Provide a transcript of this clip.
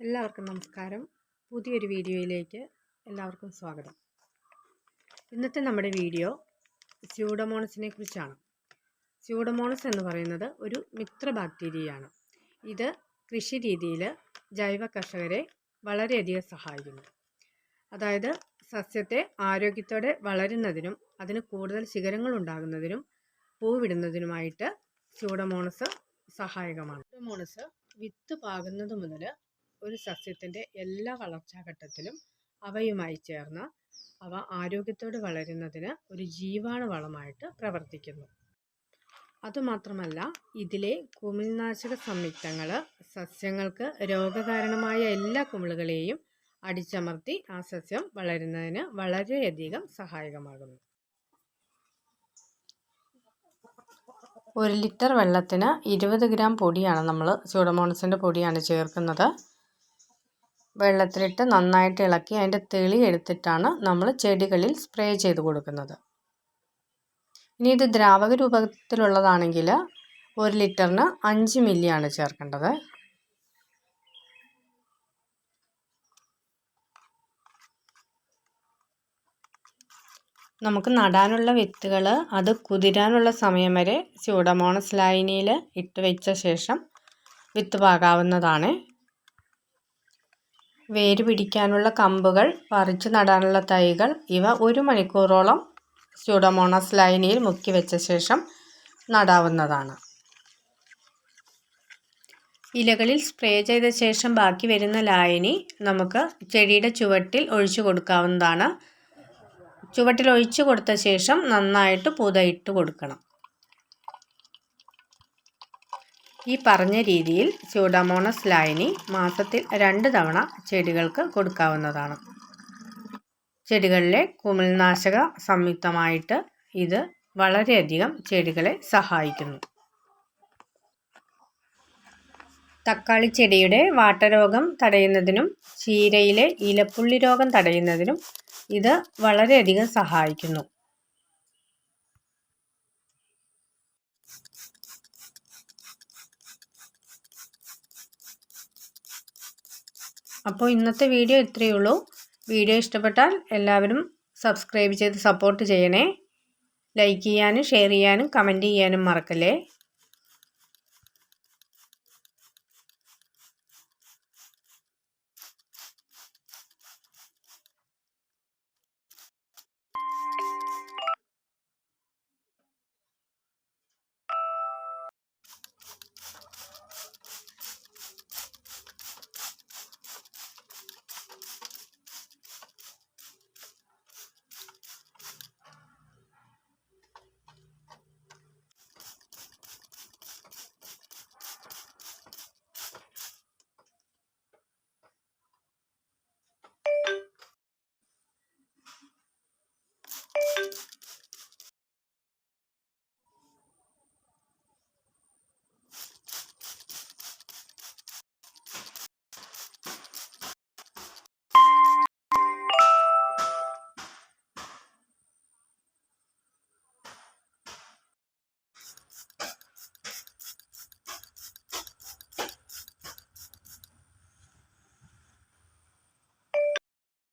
എല്ലാവർക്കും നമസ്കാരം. പുതിയൊരു വീഡിയോയിലേക്ക് എല്ലാവർക്കും സ്വാഗതം. ഇന്നത്തെ നമ്മുടെ വീഡിയോ സ്യൂഡോമോണസിനെ കുറിച്ചാണ്. സ്യൂഡോമോണസ് എന്ന് പറയുന്നത് ഒരു മിത്ര ബാക്ടീരിയയാണ്. ഇത് കൃഷി രീതിയിൽ ജൈവ കർഷകരെ വളരെയധികം സഹായിക്കുന്നു. അതായത് സസ്യത്തെ ആരോഗ്യത്തോടെ വളരുന്നതിനും അതിന് കൂടുതൽ ശിഖരങ്ങൾ ഉണ്ടാകുന്നതിനും പൂവിടുന്നതിനുമായിട്ട് സ്യൂഡോമോണസ് സഹായകമാണ്. സ്യൂഡോമോണസ് വിത്ത് പാകുന്നത് മുതൽ ഒരു സസ്യത്തിൻ്റെ എല്ലാ വളർച്ചാഘട്ടത്തിലും അവയുമായി ചേർന്ന് അവ ആരോഗ്യത്തോടെ വളരുന്നതിന് ഒരു ജീവാണുവളമായിട്ട് പ്രവർത്തിക്കുന്നു. അതുമാത്രമല്ല, ഇതിലെ കുമിൾനാശക സംയുക്തങ്ങൾ സസ്യങ്ങൾക്ക് രോഗകാരണമായ എല്ലാ കുമിളുകളെയും അടിച്ചമർത്തി ആ സസ്യം വളരുന്നതിന് വളരെയധികം സഹായകമാകുന്നു. 1 ലിറ്റർ വെള്ളത്തിന് 20 ഗ്രാം പൊടിയാണ് നമ്മൾ സ്യൂഡോമോണസിൻ്റെ പൊടിയാണ് ചേർക്കുന്നത്. വെള്ളത്തിലിട്ട് നന്നായിട്ട് ഇളക്കി അതിൻ്റെ തെളി എടുത്തിട്ടാണ് നമ്മൾ ചെടികളിൽ സ്പ്രേ ചെയ്ത് കൊടുക്കുന്നത്. ഇനി ഇത് ദ്രാവക രൂപത്തിലുള്ളതാണെങ്കിൽ 1 ലിറ്ററിന് 5 മില്ലിയാണ് ചേർക്കേണ്ടത്. നമുക്ക് നടാനുള്ള വിത്തുകൾ അത് കുതിരാനുള്ള സമയം വരെ സ്യൂഡോമോണസ് ലായനിയിൽ ഇട്ട് വെച്ച ശേഷം വിത്ത് പാകാവുന്നതാണ്. വേര് പിടിക്കാനുള്ള കമ്പുകൾ, പറിച്ചു നടാനുള്ള തൈകൾ ഇവ 1 മണിക്കൂറോളം സ്യൂഡോമോണസ് ലായനിയിൽ മുക്കി വെച്ച ശേഷം നടാവുന്നതാണ്. ഇലകളിൽ സ്പ്രേ ചെയ്ത ശേഷം ബാക്കി വരുന്ന ലായനി നമുക്ക് ചെടിയുടെ ചുവട്ടിൽ ഒഴിച്ചു കൊടുക്കാവുന്നതാണ്. ചുവട്ടിൽ ഒഴിച്ചു കൊടുത്ത ശേഷം നന്നായിട്ട് പുതയിട്ട് കൊടുക്കണം. ഈ പറഞ്ഞ രീതിയിൽ സ്യൂഡോമോണസ് ലായനി മാസത്തിൽ 2 തവണ ചെടികൾക്ക് കൊടുക്കാവുന്നതാണ്. ചെടികളിലെ കുമിൾനാശക സംയുക്തമായിട്ട് ഇത് വളരെയധികം ചെടികളെ സഹായിക്കുന്നു. തക്കാളി ചെടിയുടെ വാട്ടരോഗം തടയുന്നതിനും ചീരയിലെ ഇലപ്പുള്ളി രോഗം തടയുന്നതിനും ഇത് വളരെയധികം സഹായിക്കുന്നു. അപ്പോൾ ഇന്നത്തെ വീഡിയോ ഇത്രയേ ഉള്ളൂ. വീഡിയോ ഇഷ്ടപ്പെട്ടാൽ എല്ലാവരും സബ്സ്ക്രൈബ് ചെയ്ത് സപ്പോർട്ട് ചെയ്യണേ. ലൈക്ക് ചെയ്യാനും ഷെയർ ചെയ്യാനും കമൻറ്റ് ചെയ്യാനും മറക്കല്ലേ.